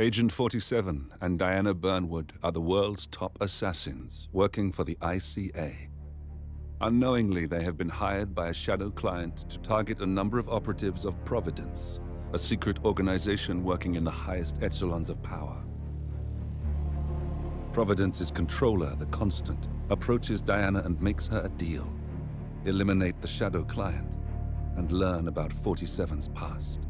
Agent 47 and Diana Burnwood are the world's top assassins working for the ICA. Unknowingly, they have been hired by a shadow client to target a number of operatives of Providence, a secret organization working in the highest echelons of power. Providence's controller, the Constant, approaches Diana and makes her a deal. Eliminate the shadow client and learn about 47's past.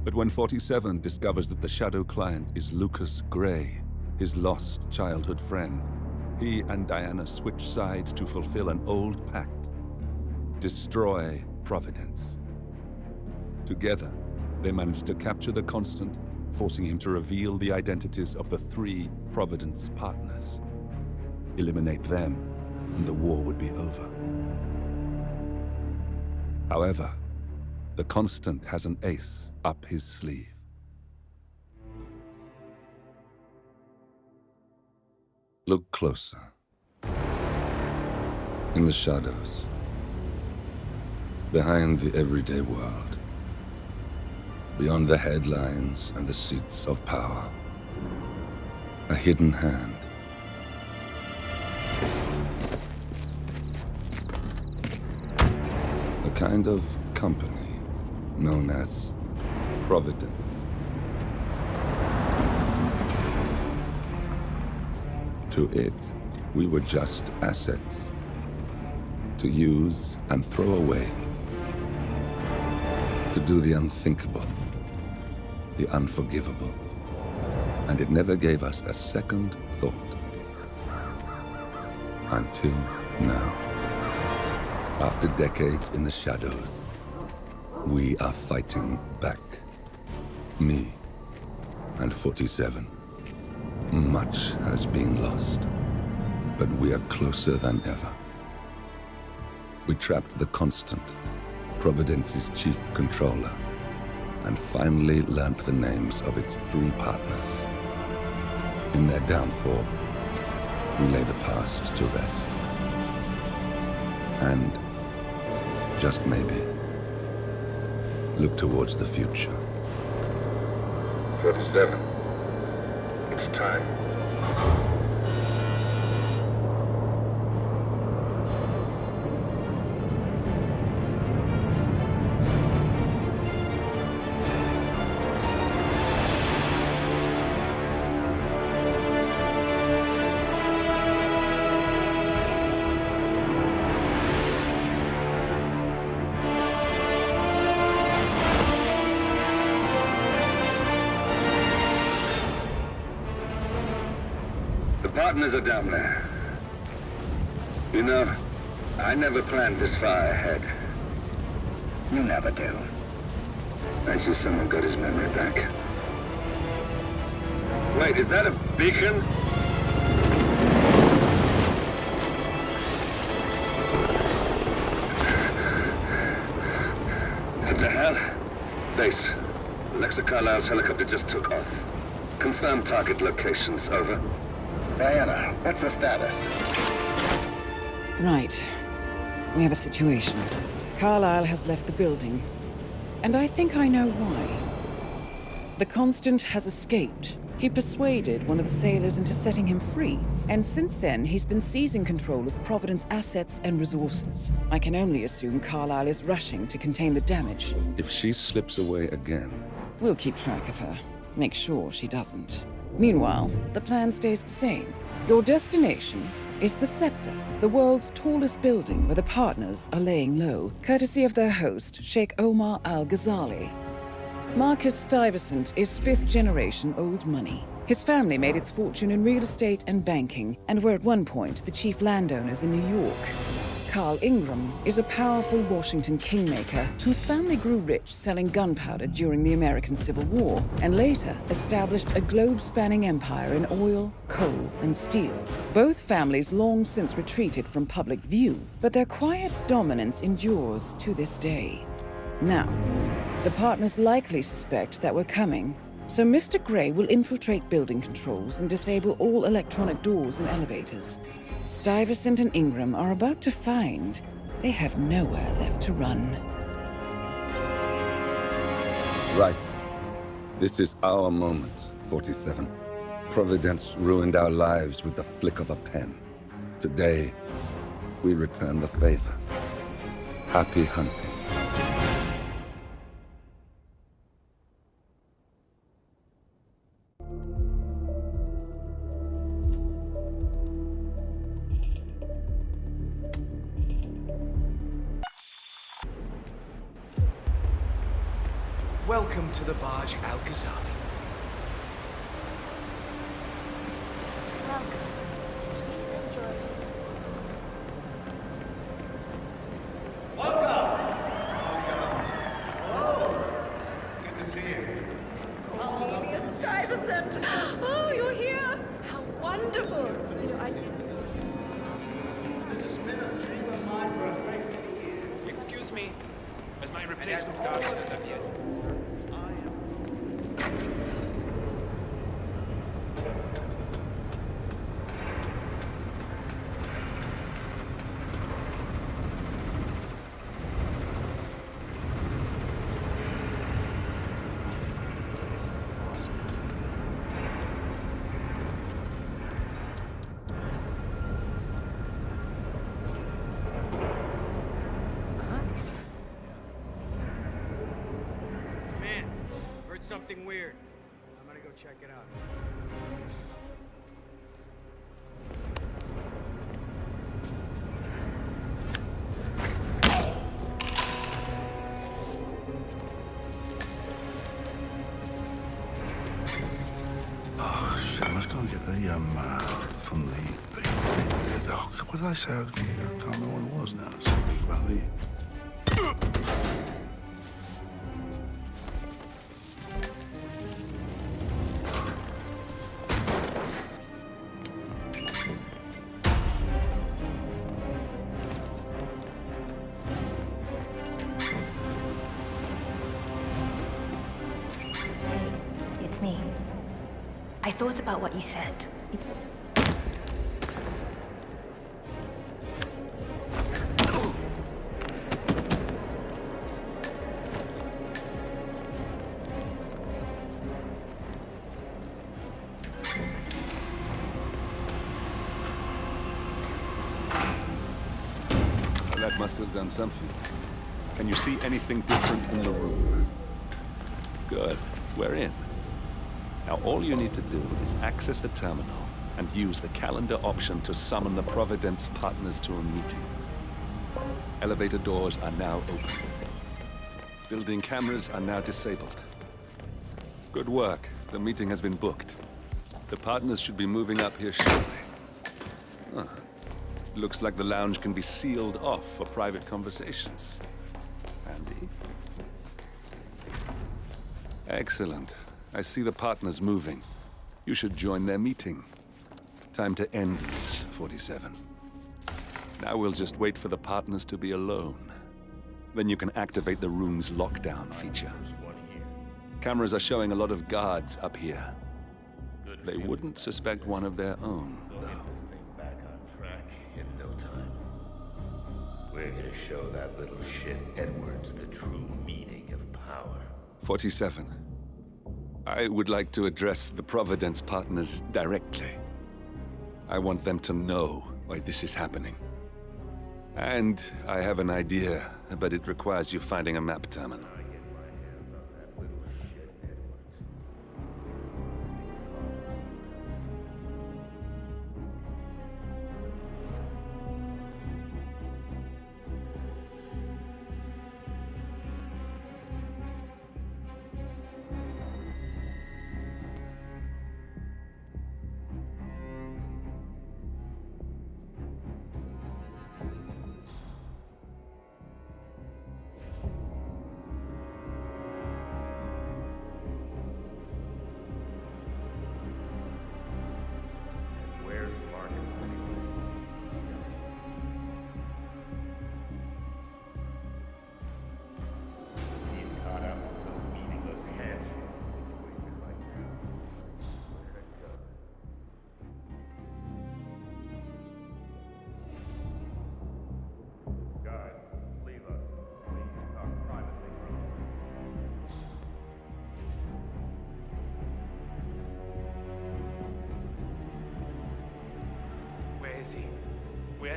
But when 47 discovers that the shadow client is Lucas Gray, his lost childhood friend, he and Diana switch sides to fulfill an old pact: destroy Providence. Together, they manage to capture the Constant, forcing him to reveal the identities of the 3 Providence partners. Eliminate them, and the war would be over. However, the Constant has an ace up his sleeve. Look closer. In the shadows, behind the everyday world, beyond the headlines and the seats of power, a hidden hand. A kind of company known as Providence. To it, we were just assets to use and throw away, to do the unthinkable, the unforgivable, and it never gave us a second thought. Until now. After decades in the shadows, we are fighting back. Me and 47. Much has been lost, but we are closer than ever. We trapped the Constant, Providence's chief controller, and finally learnt the names of its 3 partners. In their downfall, we lay the past to rest. And, just maybe, look towards the future. 47. It's time. The partners are down there. You know, I never planned this far ahead. You never do. I see someone got his memory back. Wait, is that a beacon? What the hell? Base. Alexa Carlisle's helicopter just took off. Confirm target locations, over. Diana, what's the status? Right. We have a situation. Carlisle has left the building. And I think I know why. The Constant has escaped. He persuaded one of the sailors into setting him free. And since then, he's been seizing control of Providence assets and resources. I can only assume Carlisle is rushing to contain the damage. If she slips away again... We'll keep track of her. Make sure she doesn't. Meanwhile, the plan stays the same. Your destination is the Scepter, the world's tallest building where the partners are laying low, courtesy of their host, Sheikh Omar Al-Ghazali. Marcus Stuyvesant is 5th-generation old money. His family made its fortune in real estate and banking, and were at one point the chief landowners in New York. Carl Ingram is a powerful Washington kingmaker whose family grew rich selling gunpowder during the American Civil War, and later established a globe-spanning empire in oil, coal, and steel. Both families long since retreated from public view, but their quiet dominance endures to this day. Now, the partners likely suspect that we're coming, so Mr. Gray will infiltrate building controls and disable all electronic doors and elevators. Stuyvesant and Ingram are about to find they have nowhere left to run. Right. This is our moment, 47. Providence ruined our lives with the flick of a pen. Today, we return the favor. Happy hunting. Welcome to the barge Al-Ghazali. Welcome. Please enjoy. Stuyvesant! Oh, you're here! How wonderful! You know, Excuse me. Has my replacement car turned up yet? Man, heard something weird. I'm gonna go check it out. Oh, shit, I must go and get the, from the oh, what did I say? I can't remember what it was now. Something about the... It's me. I thought about what you said. Well, that must have done something. Can you see anything different in the room? Good. We're in. Now all you need to do is access the terminal and use the calendar option to summon the Providence partners to a meeting. Elevator doors are now open. Building cameras are now disabled. Good work. The meeting has been booked. The partners should be moving up here shortly. Huh. Looks like the lounge can be sealed off for private conversations. Handy. Excellent. I see the partners moving. You should join their meeting. Time to end this, 47. Now we'll just wait for the partners to be alone. Then you can activate the room's lockdown feature. Cameras are showing a lot of guards up here. They wouldn't suspect one of their own, though. Back on track in no time. We're gonna show that little shit Edwards the true meaning of power. 47. I would like to address the Providence partners directly. I want them to know why this is happening. And I have an idea, but it requires you finding a map terminal.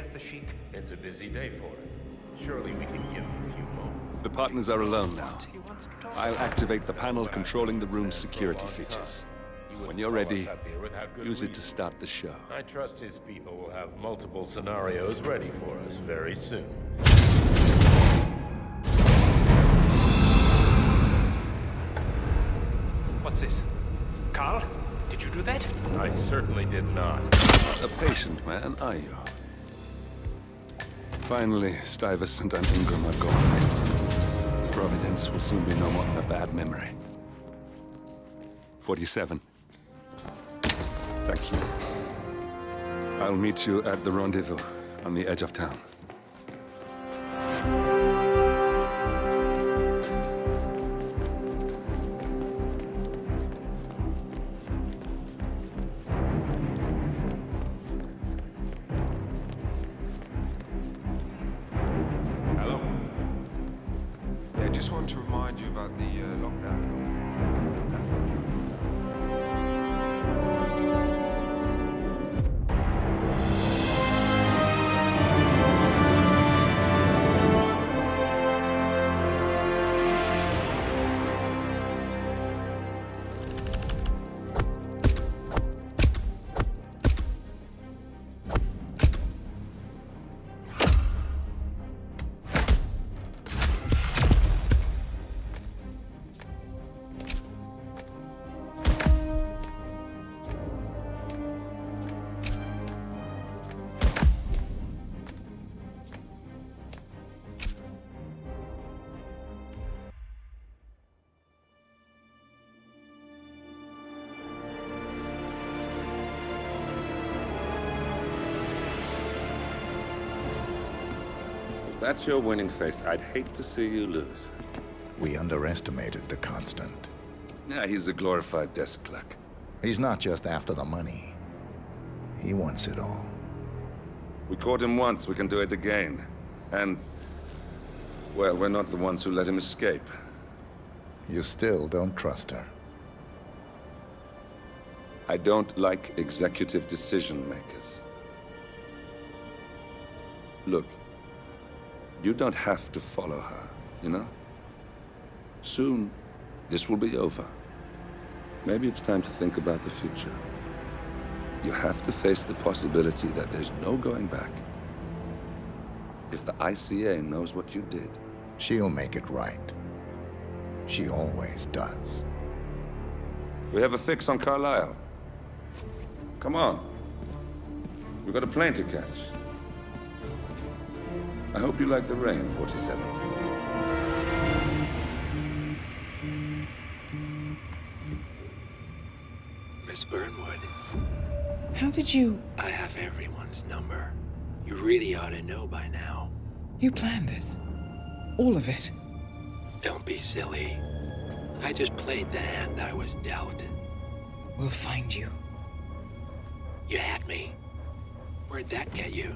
Where's the Sheik? It's a busy day for him. Surely we can give him a few moments. The partners are alone now. He wants to talk. I'll activate the panel controlling the room's security features. When you're ready, use it to start the show. I trust his people will have multiple scenarios ready for us very soon. What's this? Carl? Did you do that? I certainly did not. Not a patient man, are you? Finally, Stuyvesant and Ingram are gone. Providence will soon be no more than a bad memory. 47. Thank you. I'll meet you at the rendezvous on the edge of town. Hello? Yeah, just want to remind you about the lockdown. If that's your winning face, I'd hate to see you lose. We underestimated the Constant. Yeah, he's a glorified desk clerk. He's not just after the money. He wants it all. We caught him once, we can do it again. And, well, we're not the ones who let him escape. You still don't trust her. I don't like executive decision makers. Look, you don't have to follow her, you know? Soon, this will be over. Maybe it's time to think about the future. You have to face the possibility that there's no going back. If the ICA knows what you did, She'll make it right. She always does. we have a fix on Carlisle. Come on. We've got a plane to catch. I hope you like the rain, 47. Miss Burnwood, How did you... I have everyone's number. You really ought to know by now. You planned this? All of it? Don't be silly. I just played the hand I was dealt. We'll find you. You had me. Where'd that get you?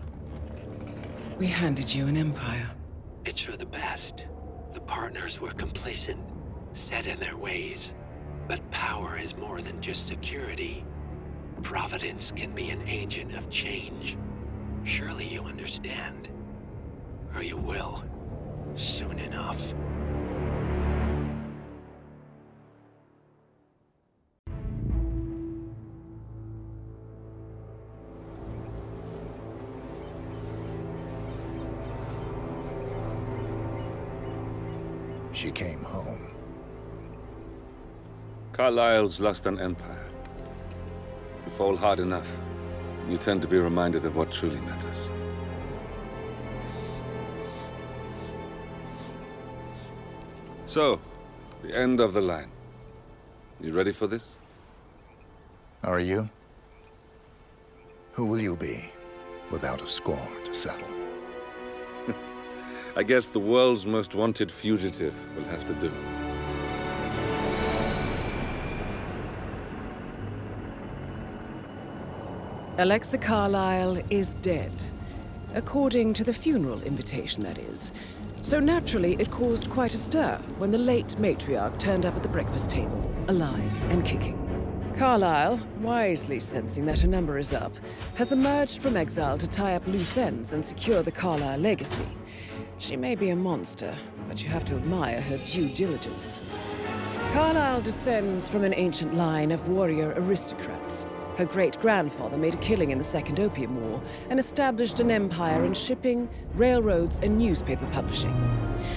We handed you an empire. It's for the best. The partners were complacent, set in their ways. But power is more than just security. Providence can be an agent of change. Surely you understand. Or you will. Soon enough. She came home. Carlisle's lost an empire. You fall hard enough, you tend to be reminded of what truly matters. So, the end of the line. You ready for this? Are you? Who will you be, without a score to settle? I guess the world's most wanted fugitive will have to do. Alexa Carlisle is dead. According to the funeral invitation, that is. So naturally, it caused quite a stir when the late matriarch turned up at the breakfast table, alive and kicking. Carlyle, wisely sensing that her number is up, has emerged from exile to tie up loose ends and secure the Carlyle legacy. She may be a monster, but you have to admire her due diligence. Carlyle descends from an ancient line of warrior aristocrats. Her great-grandfather made a killing in the Second Opium War and established an empire in shipping, railroads, and newspaper publishing.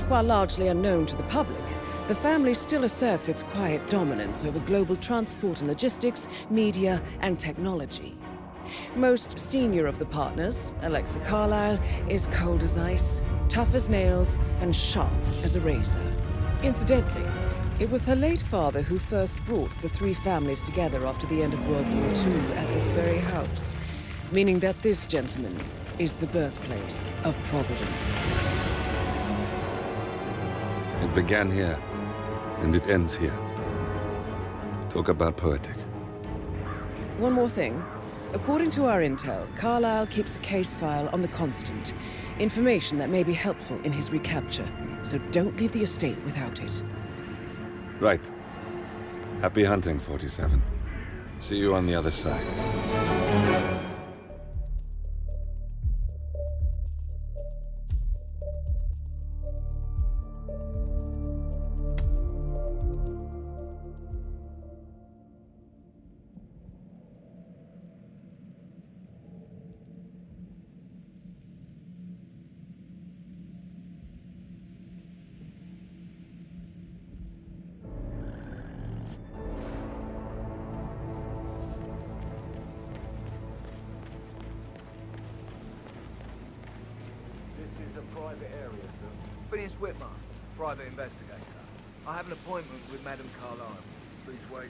While largely unknown to the public, the family still asserts its quiet dominance over global transport and logistics, media, and technology. Most senior of the partners, Alexa Carlyle, is cold as ice, tough as nails, and sharp as a razor. Incidentally, it was her late father who first brought the three families together after the end of World War II at this very house, meaning that this gentleman is the birthplace of Providence. It began here, and it ends here. Talk about poetic. One more thing. According to our intel, Carlyle keeps a case file on the Constant. Information that may be helpful in his recapture, so don't leave the estate without it. Right. Happy hunting, 47. See you on the other side. Private area, sir. Phineas Whitman, private investigator. I have an appointment with Madame Carlyle. Please wait.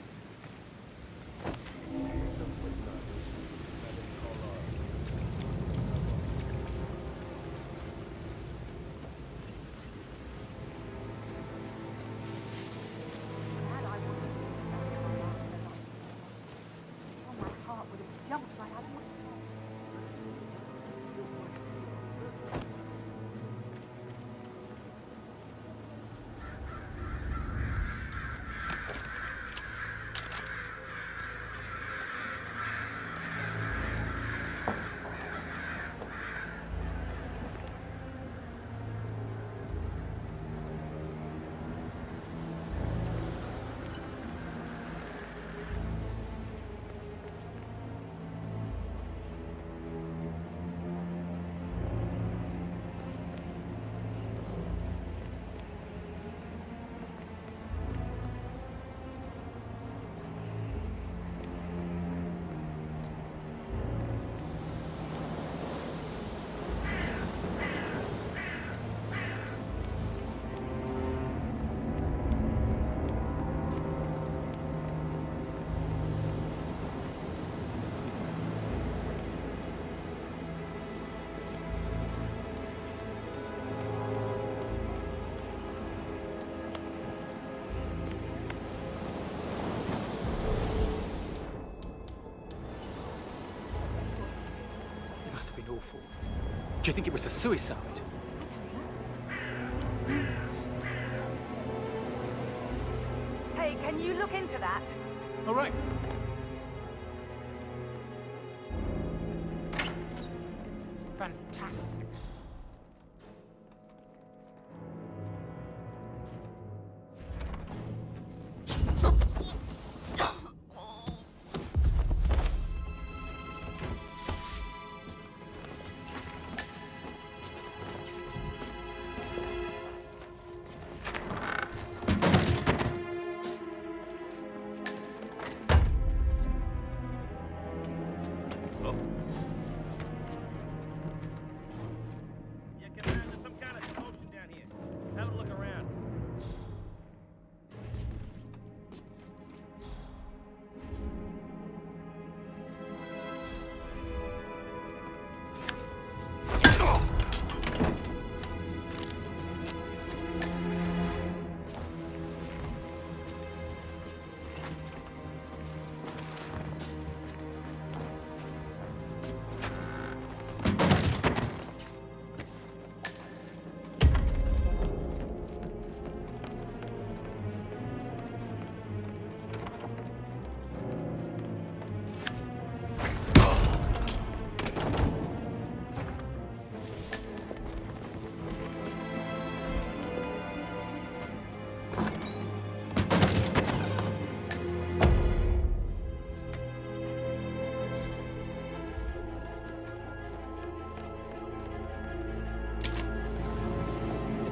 Awful. Do you think it was a suicide? Hey, can you look into that? All right. Fantastic.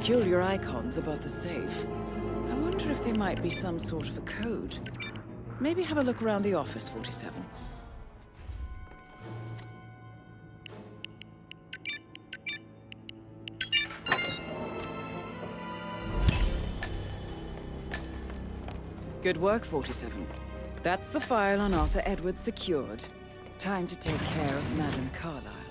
peculiar icons above the safe. I wonder if they might be some sort of a code. Maybe have a look around the office, 47. Good work, 47. That's the file on Arthur Edwards secured. Time to take care of Madame Carlyle.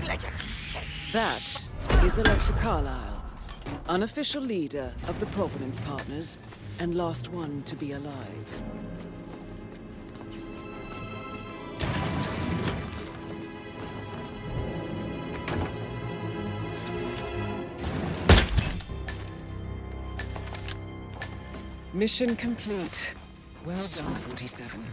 negligent shit! That is Alexa Carlyle, unofficial leader of the Providence Partners, and last one to be alive. Mission complete. Well done, 47.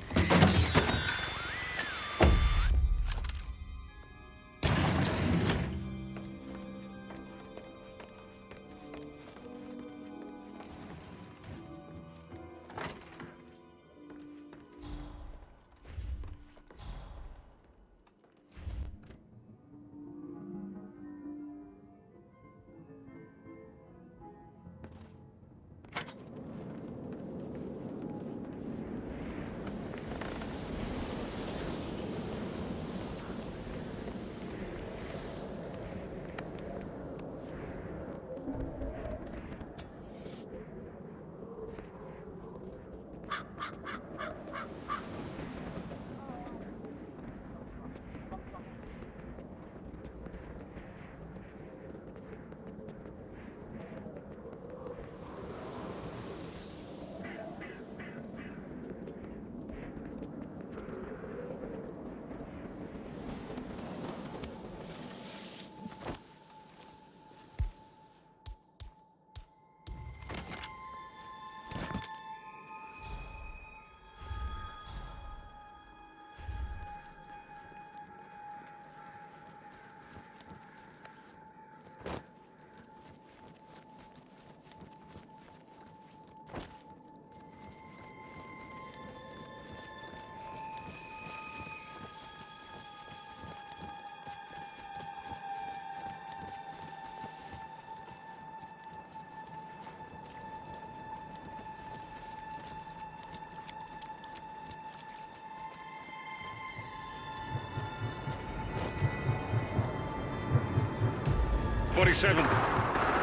"47.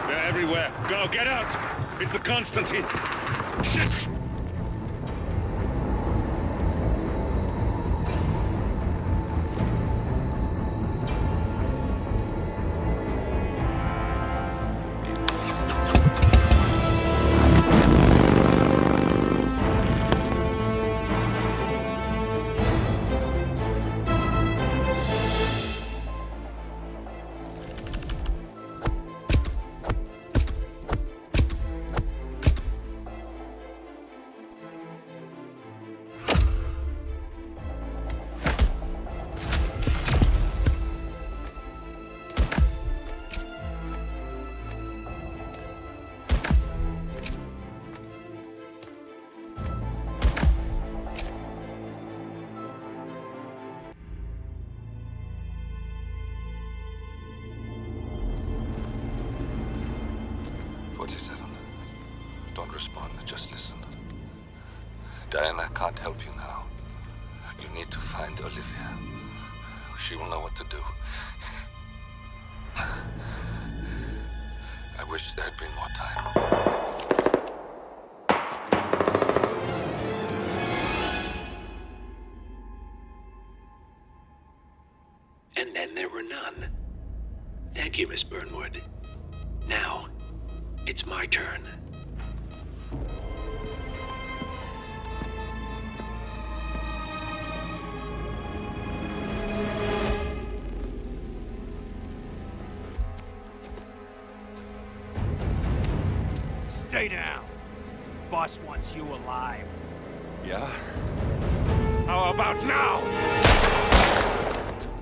They're everywhere. Go, get out! It's the Constantine. Shit! Don't respond, just listen. Diana can't help you now. You need to find Olivia. She will know what to do. I wish there had been more time. And then there were none. Thank you, Miss Burnwood. Now, it's my turn. Stay down. Boss wants you alive. Yeah? How about now?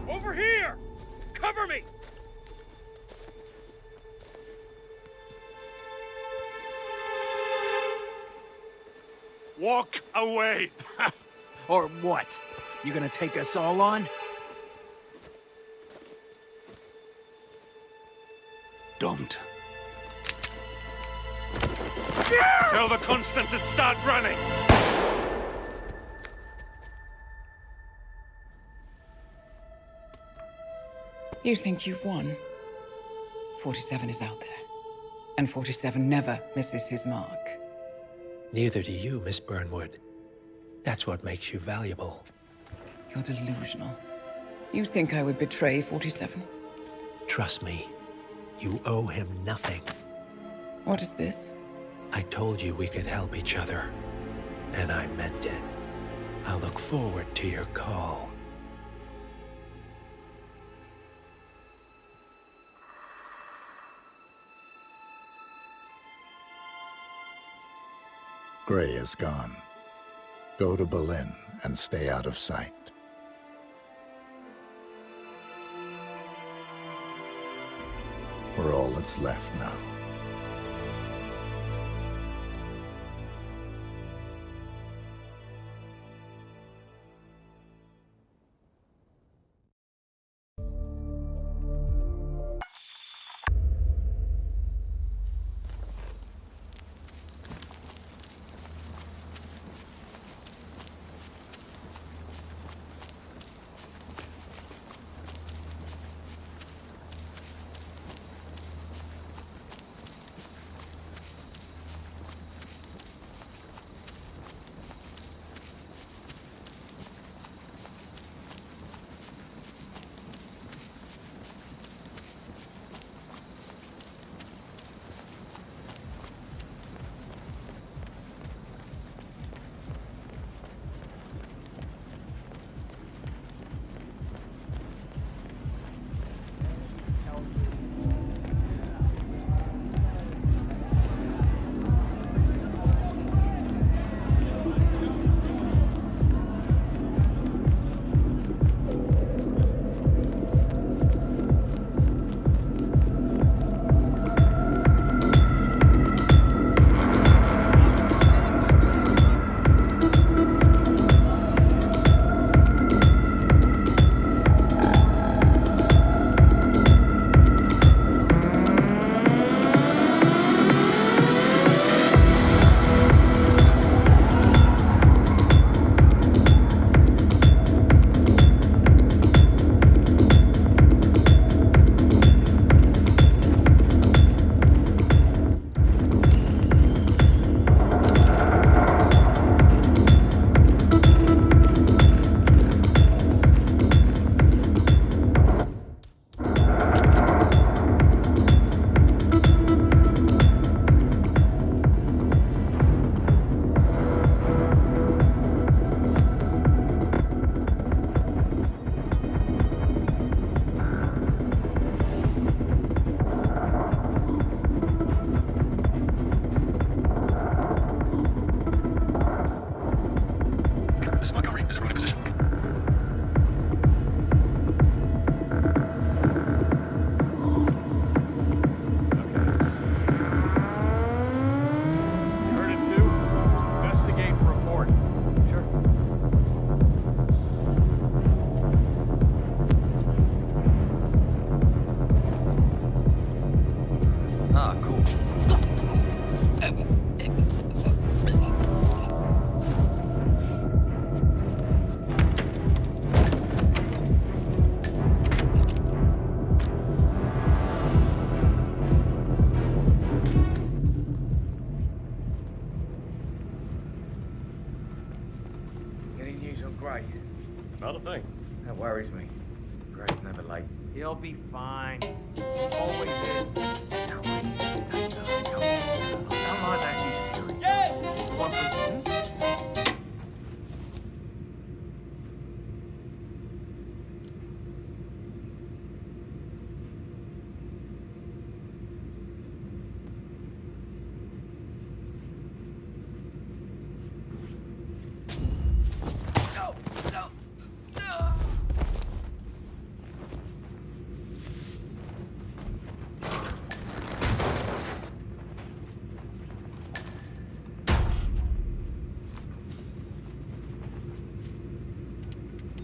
Over here! Cover me! Walk away! Or what? You gonna take us all on? Don't. Tell the Constant to start running! You think you've won? 47 is out there. And 47 never misses his mark. Neither do you, Miss Burnwood. That's what makes you valuable. You're delusional. You think I would betray 47? Trust me, you owe him nothing. What is this? I told you we could help each other, and I meant it. I look forward to your call. Gray is gone. Go to Berlin and stay out of sight. We're all that's left now. Not a thing. That worries me. Gray's never late. He'll be fine. Always is. No, please, take it. I don't like that history. Yes! One for...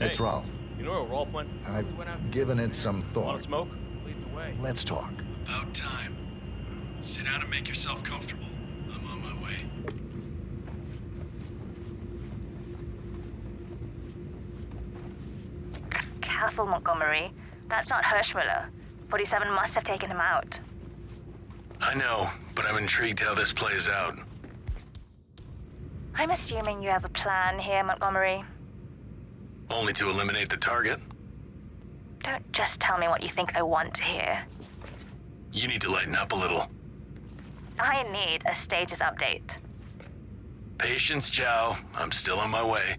It's Rolf. You know where Rolf went? I've given it some Want thought. to smoke? Lead the way. Let's talk. About time. Sit down and make yourself comfortable. I'm on my way. Careful, Montgomery. That's not Hirschmuller. 47 must have taken him out. I know, but I'm intrigued how this plays out. I'm assuming you have a plan here, Montgomery. Only to eliminate the target. Don't just tell me what you think I want to hear. You need to lighten up a little. I need a status update. Patience, Chow. I'm still on my way.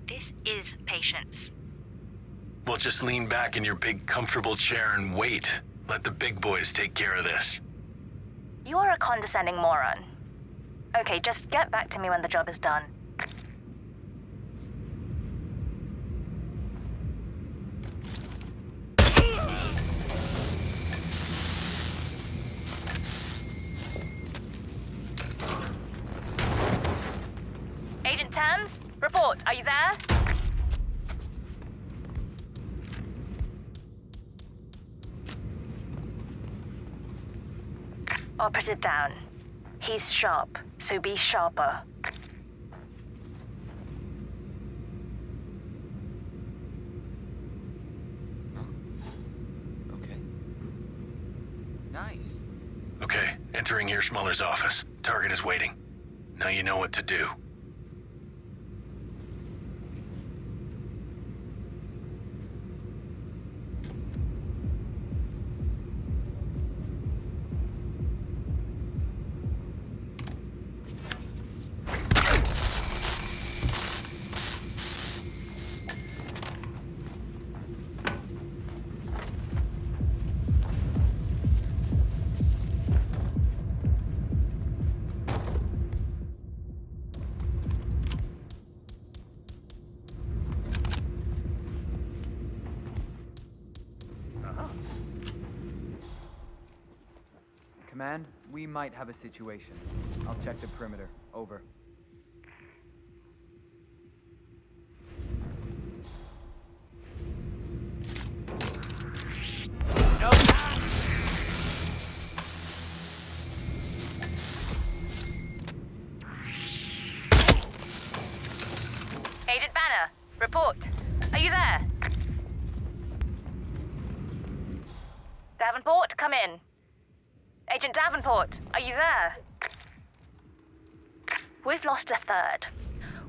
This is patience. Well, just lean back in your big, comfortable chair and wait. Let the big boys take care of this. You are a condescending moron. Okay, just get back to me when the job is done. Agent Tams, report. Are you there? Operative down. He's sharp, so be sharper. Okay. Nice. Okay, entering Hirschmuller's office. Target is waiting. Now you know what to do. Command, we might have a situation. I'll check the perimeter. Over. No! Agent Banner, report. Are you there? Davenport, come in. Agent Davenport, are you there? We've lost a third.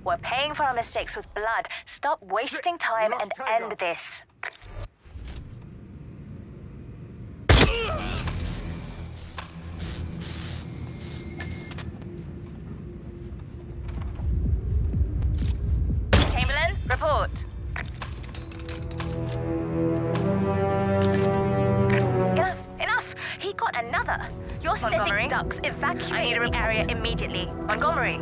We're paying for our mistakes with blood. Stop wasting time and end this. Chamberlain, report. Enough! He got another. You're Montgomery? sitting ducks. Evacuate I need a the area immediately. Montgomery.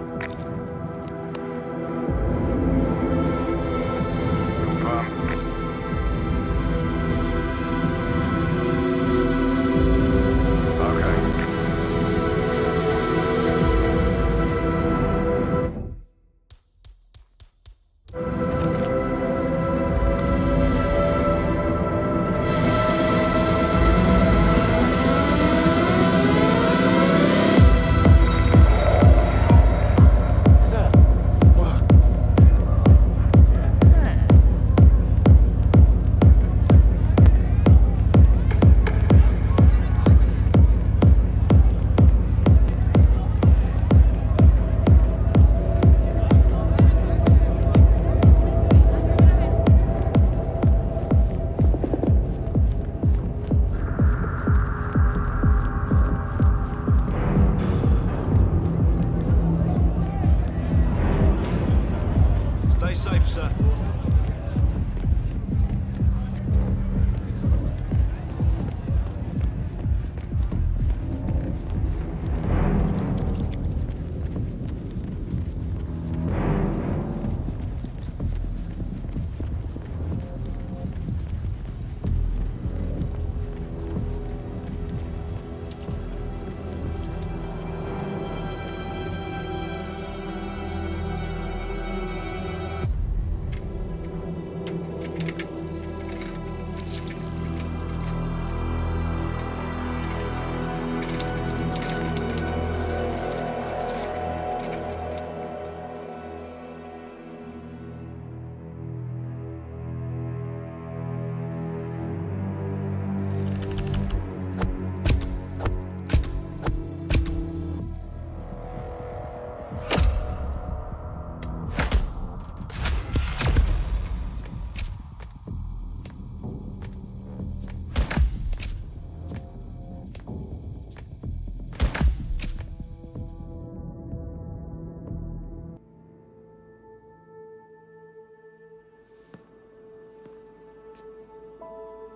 Stay safe, sir.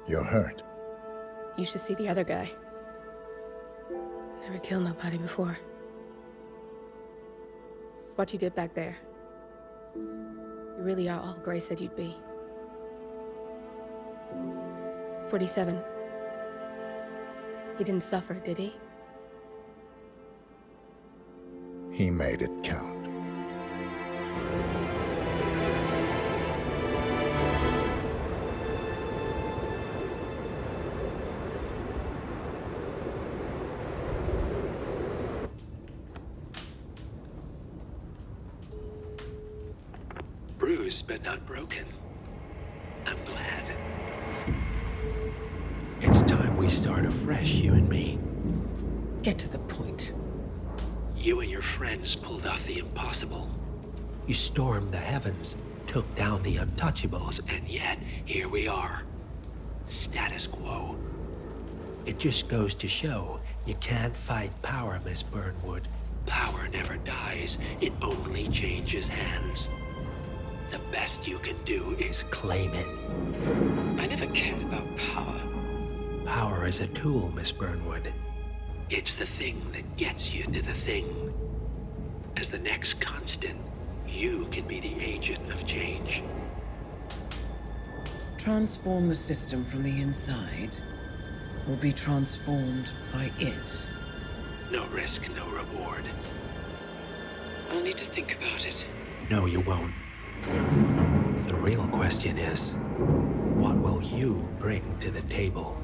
You're hurt. You should see the other guy. Never killed nobody before. What you did back there. You really are all Gray said you'd be. 47. He didn't suffer, did he? He made it count. Bruised but not broken. I'm glad. It's time we start afresh, you and me. Get to the point. You and your friends pulled off the impossible. You stormed the heavens, took down the Untouchables, And yet, here we are. Status quo. it just goes to show you can't fight power, Miss Burnwood. Power never dies, it only changes hands. The best you can do is Claim it. I never cared about power. Power is a tool, Miss Burnwood. It's the thing that gets you to the thing. As the next constant, you can be the agent of change. Transform the system from the inside, or be transformed by it. No risk, no reward. I'll need to think about it. No, you won't. The real question is, what will you bring to the table?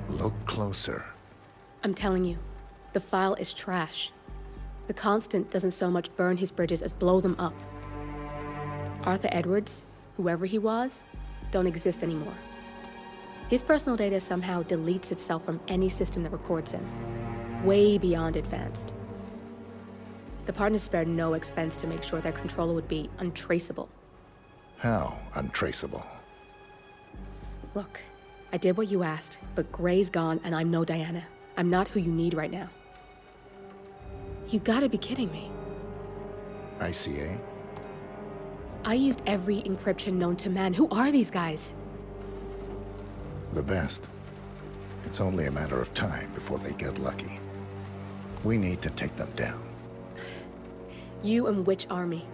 Look closer. I'm telling you, the file is trash. The Constant doesn't so much burn his bridges as blow them up. Arthur Edwards, whoever he was, don't exist anymore. His personal data somehow deletes itself from any system that records him. Way beyond advanced. The partners spared no expense to make sure their controller would be untraceable. How untraceable? Look, I did what you asked, but Gray's gone and I'm no Diana. I'm not who you need right now. You gotta be kidding me. ICA? I used every encryption known to man. Who are these guys? The best. It's only a matter of time before they get lucky. We need to take them down. You and which army?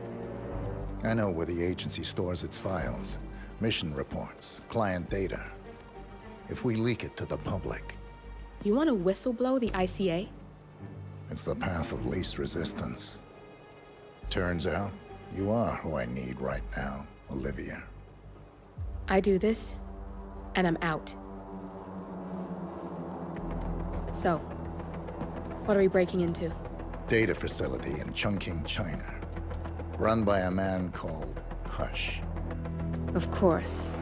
I know where the agency stores its files, mission reports, client data. If we leak it to the public, You want to whistleblow the ICA? it's the path of least resistance. Turns out, you are who I need right now, Olivia. I do this, and I'm out. So, what are we breaking into? Data facility in Chongqing, China. Run by a man called Hush. Of course.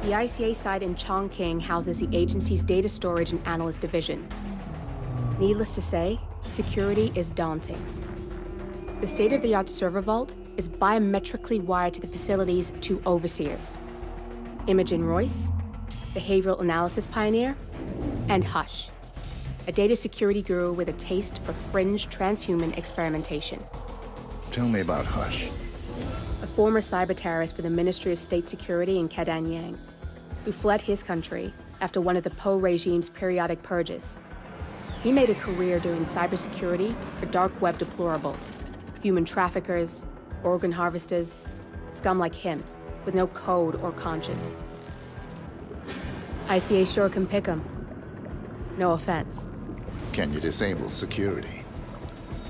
The ICA site in Chongqing houses the agency's data storage and analyst division. Needless to say, security is daunting. The state-of-the-art server vault is biometrically wired to the facility's 2 overseers. Imogen Royce, behavioral analysis pioneer, and Hush, a data security guru with a taste for fringe transhuman experimentation. Tell me about Hush. A former cyber terrorist for the Ministry of State Security in Kadanyang, who fled his country after one of the Po regime's periodic purges. He made a career doing cybersecurity for dark web deplorables, human traffickers, organ harvesters, scum like him, with no code or conscience. ICA sure can pick 'em. No offense. Can you disable security?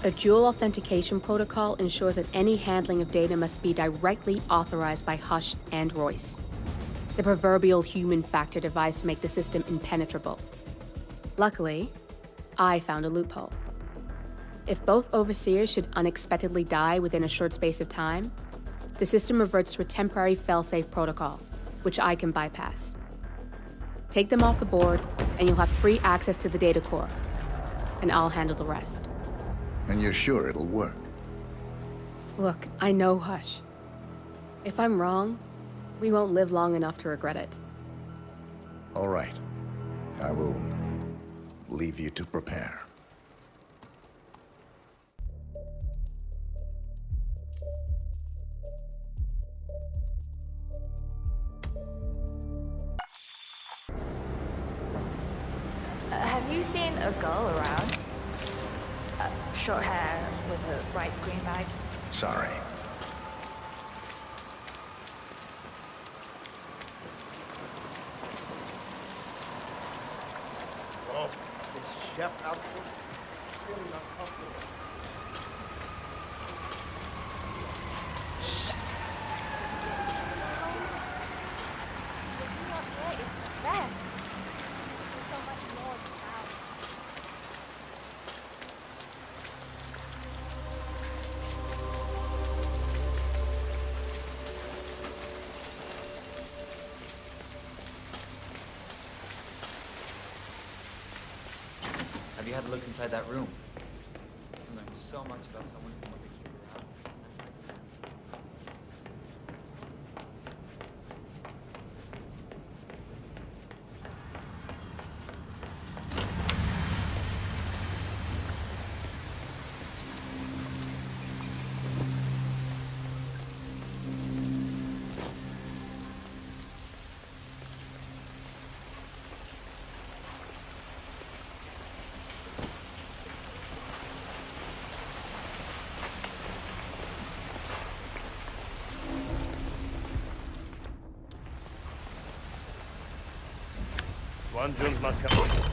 A dual authentication protocol ensures that any handling of data must be directly authorized by Hush and Royce. The proverbial human factor device to make the system impenetrable. Luckily, I found a loophole. If both overseers should unexpectedly die within a short space of time, the system reverts to a temporary fail-safe protocol, which I can bypass. Take them off the board, and you'll have free access to the data core, and I'll handle the rest. And you're sure it'll work? Look, I know Hush. If I'm wrong, we won't live long enough to regret it. All right. I will leave you to prepare. Have you seen a girl around? Short hair with a bright green bag? Sorry. Oh, this chef outfit is really uncomfortable. Have you had a look inside that room? You learn so much about someone from what they keep around. Juns must come.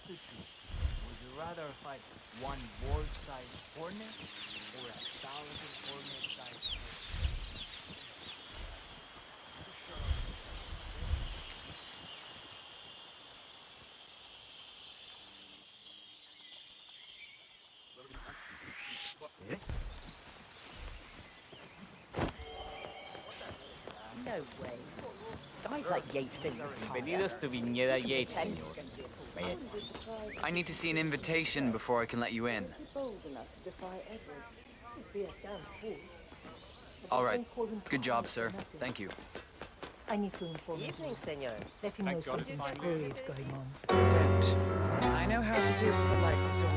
What's the truth? Would you rather fight one world-sized hornet or 1,000 hornet-sized hornets? ¿Eh? No way. Guys like Yates don't retire. Bienvenidos to Viñeda Yates, señor. I need to see an invitation before I can let you in. All right. Good job, sir. Thank you. I need to inform Evening, senor. Let him know Thank God it's something finally screwy is going on. Don't. I know how to deal with the likes of Don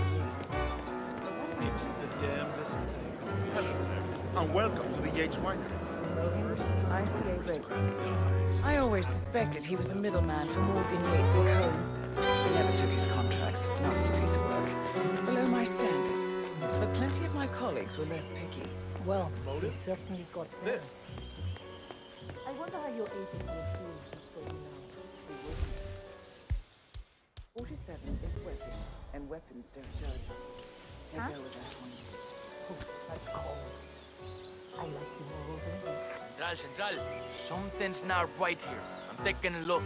Lee. It's the damnedest thing. Hello there, and welcome to the Yates Winery. ICA ready. I always suspected he was a middleman for Morgan Yates and Co. He never took his contracts. Nasty piece of work. Below my standards. But plenty of my colleagues were less picky. Well, he certainly got there. I wonder how your agent will feel just so you know. He wouldn't. 47 is weapons, and weapons don't judge. They go with that one. Oh, that's cold. I like you more already. Central. Something's not right here. I'm taking a look.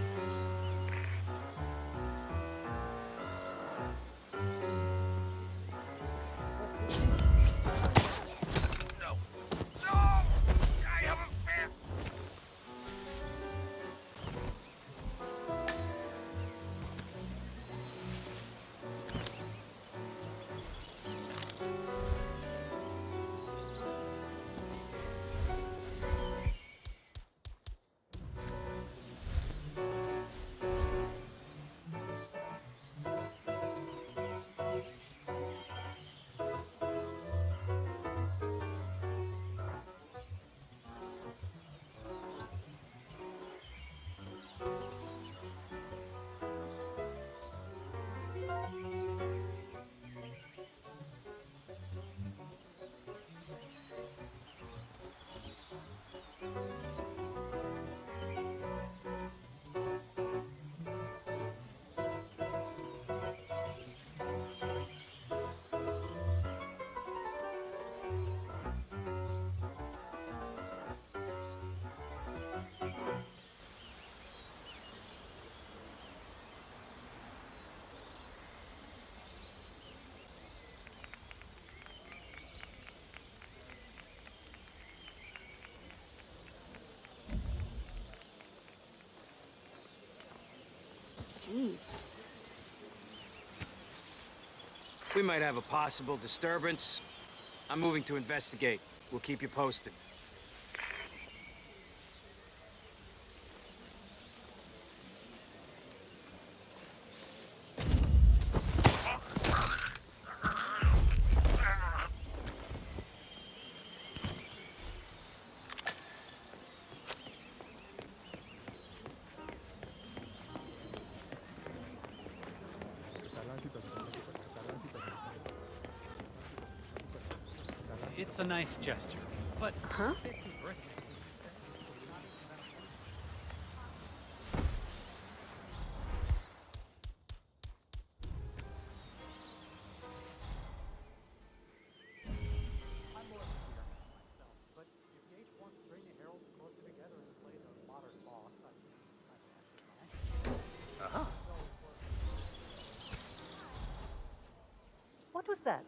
We might have a possible disturbance. I'm moving to investigate. We'll keep you posted. It's a nice gesture, but... Huh? What was that?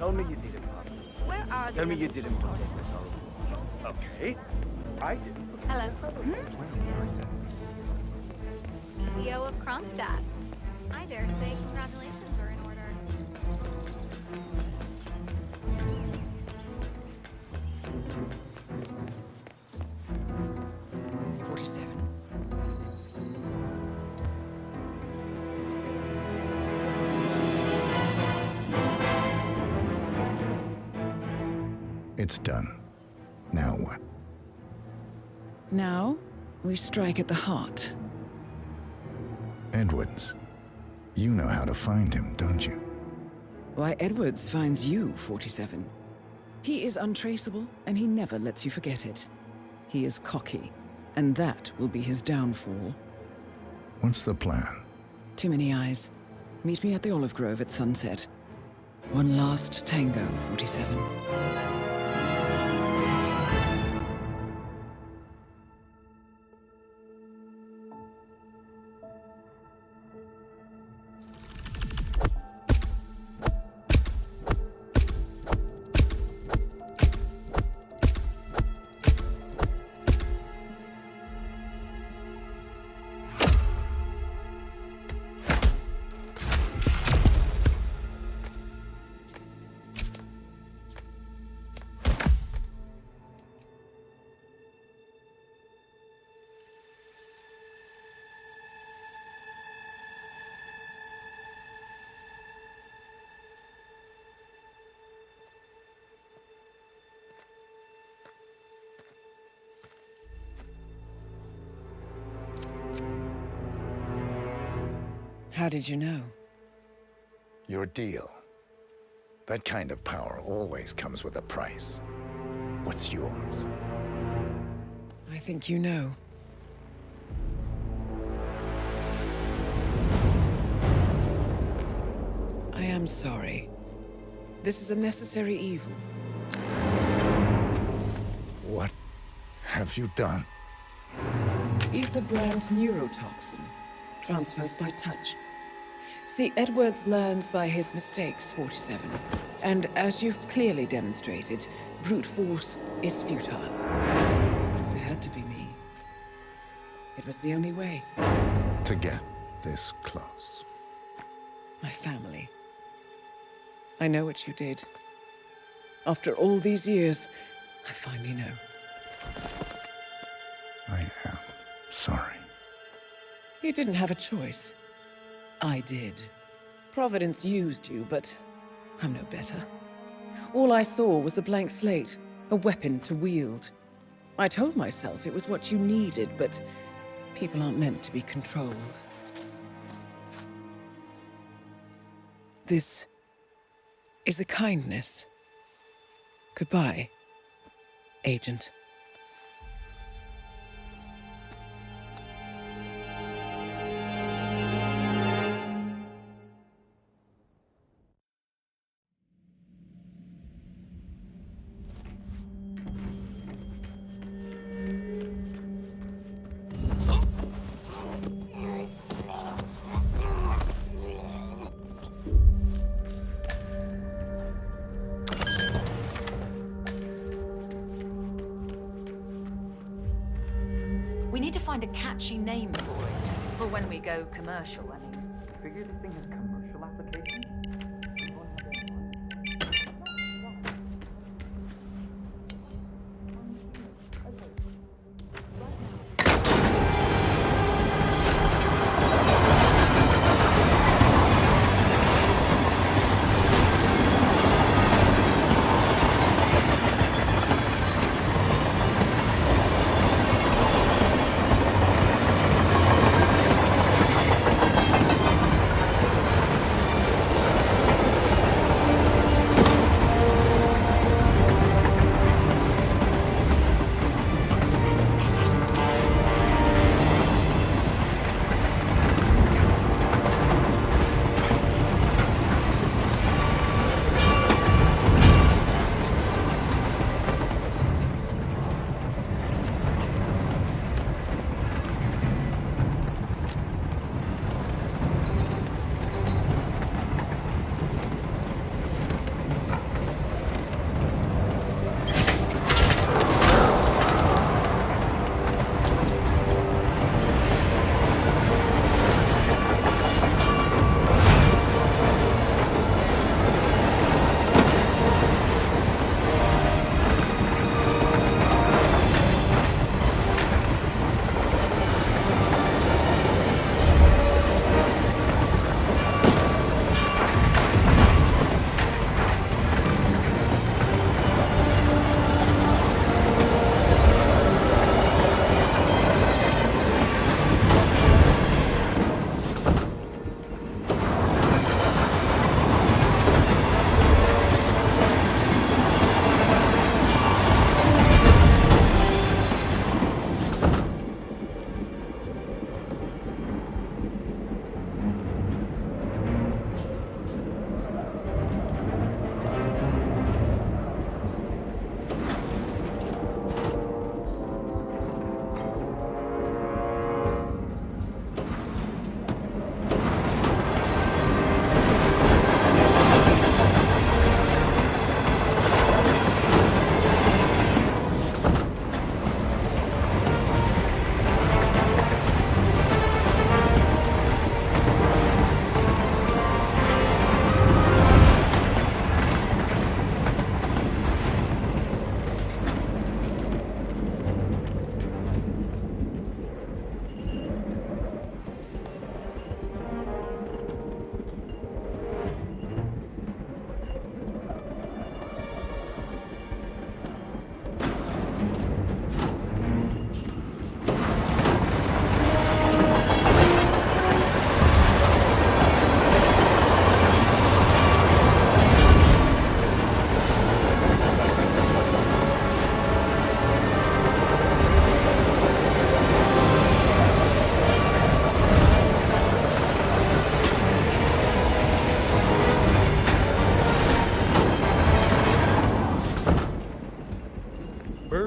Tell me you did it, Pop. Where are Tell me you didn't want this all. Okay. I did. Hello. Leo of Kronstadt. I dare say congratulations are in order. It's done. Now what? Now, we strike at the heart. Edwards. You know how to find him, don't you? Why, Edwards finds you, 47. He is untraceable, and he never lets you forget it. He is cocky, and that will be his downfall. What's the plan? Too many eyes. Meet me at the Olive Grove at sunset. One last tango, 47. How did you know? Your deal. That kind of power always comes with a price. What's yours? I think you know. I am sorry. This is a necessary evil. What have you done? Ether brand neurotoxin transfers by touch. See, Edwards learns by his mistakes, 47. And as you've clearly demonstrated, brute force is futile. It had to be me. It was the only way. To get this close. My family. I know what you did. After all these years, I finally know. I am sorry. You didn't have a choice. I did. Providence used you, but I'm no better. All I saw was a blank slate, a weapon to wield. I told myself it was what you needed, but people aren't meant to be controlled. This is a kindness. Goodbye, Agent. We need to find a catchy name for it. For when we go commercial, I mean. Figure this thing has commercial application?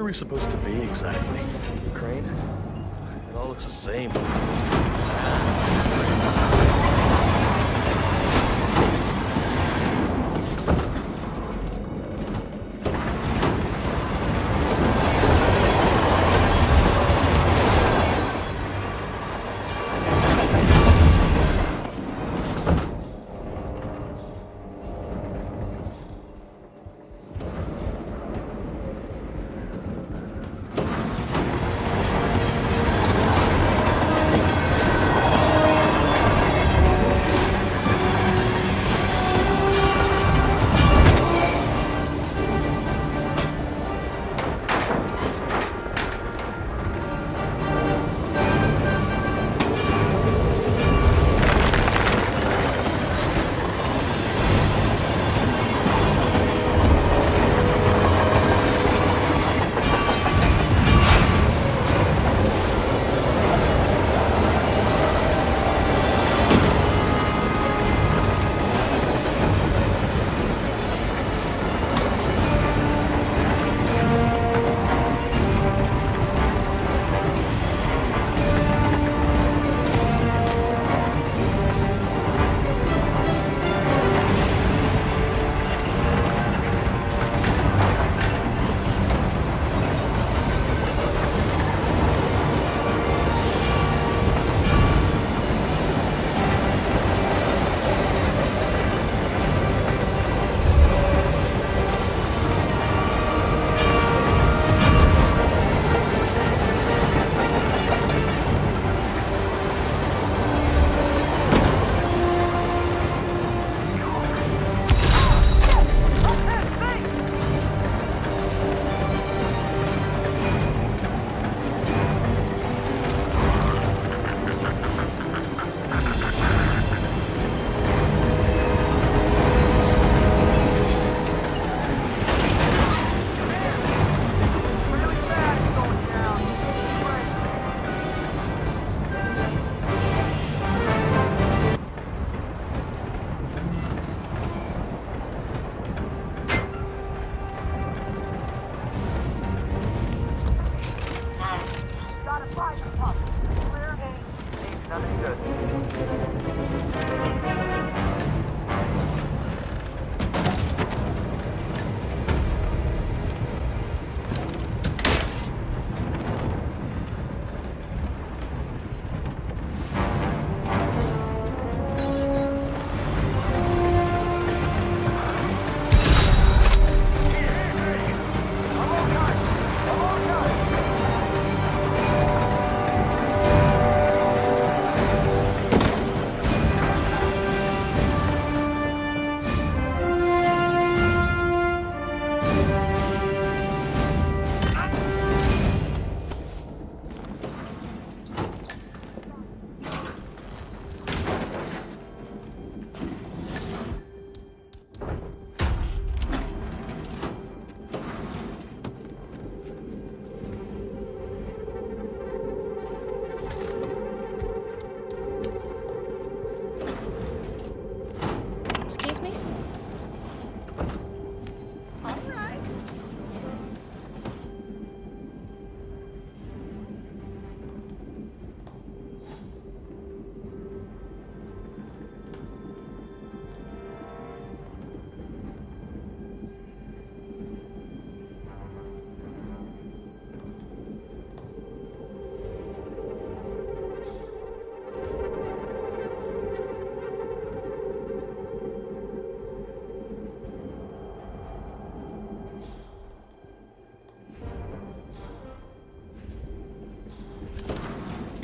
we supposed to be exactly? Ukraine? It all looks the same.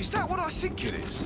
Is that what I think it is?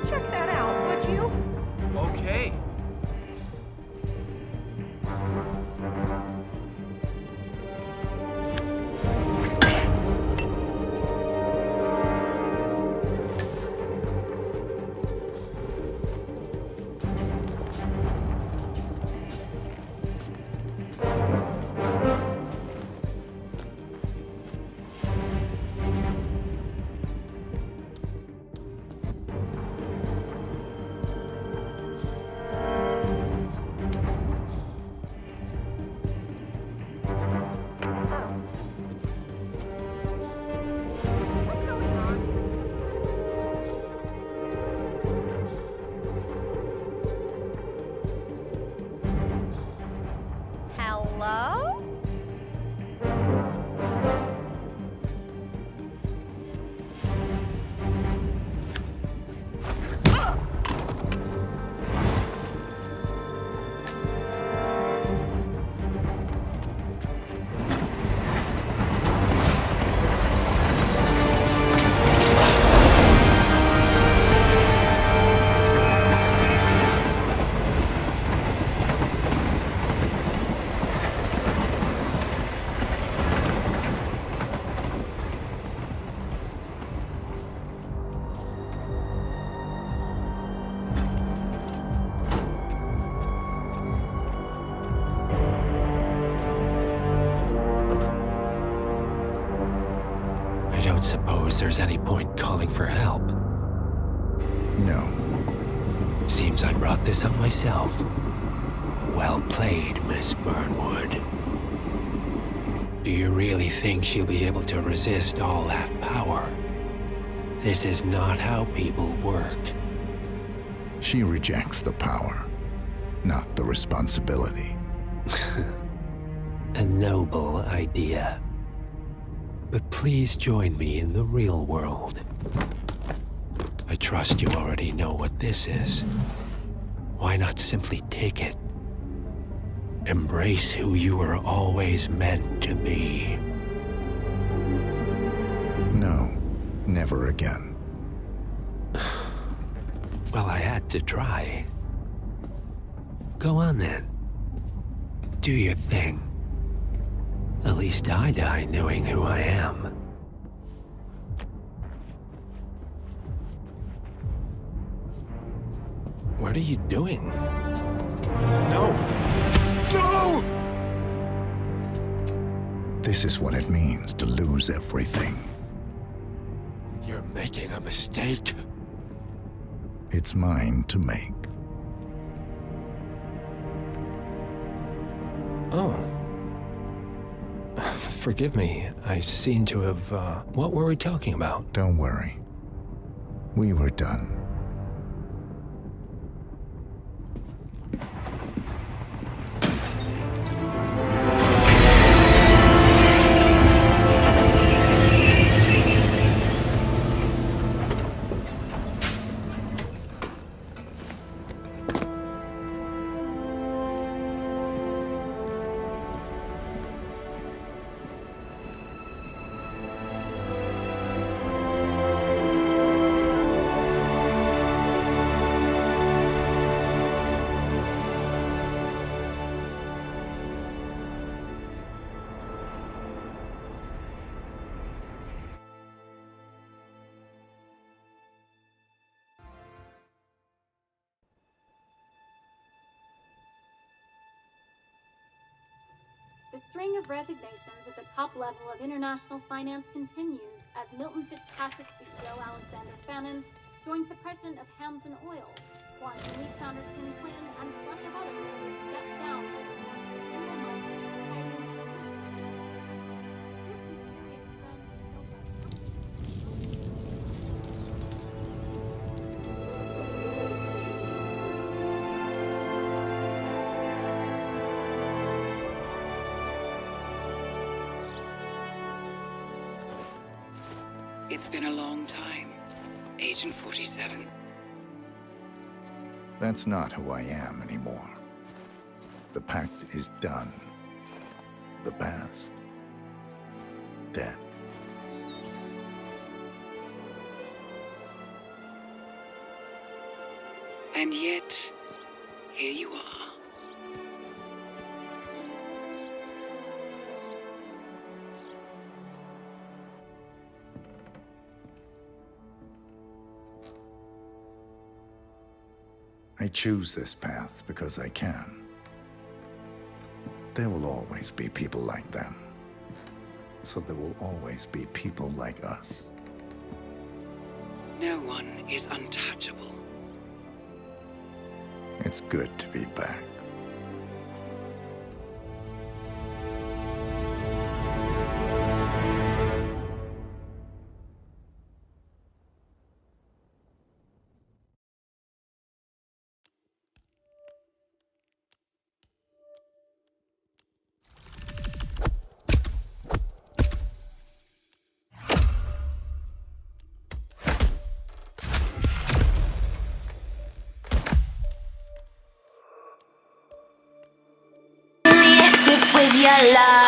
Check that out, would you? Okay. suppose there's any point calling for help. No. Seems I brought this on myself. Well played, Miss Burnwood. Do you really think she'll be able to resist all that power? This is not how people work. She rejects the power, not the responsibility. A noble idea. But please join me in the real world. I trust you already know what this is. Why not simply take it? Embrace who you were always meant to be. No, never again. Well, I had to try. Go on then. Do your thing. At least I die knowing who I am. What are you doing? No! No! This is what it means to lose everything. You're making a mistake. It's mine to make. Oh. Forgive me. I seem to have, what were we talking about? Don't worry. We were done. The string of resignations at the top level of international finance continues as Milton Fitzpatrick CEO Alexander Fannin joins the president of Hamson Oil, Quantum Leap founder Tim Quinn, and plenty of others who step down. It's been a long time, Agent 47. That's not who I am anymore. The pact is done. The past, dead. And yet, here you are. I choose this path because I can. There will always be people like them. So there will always be people like us. No one is untouchable. It's good to be back. With your love.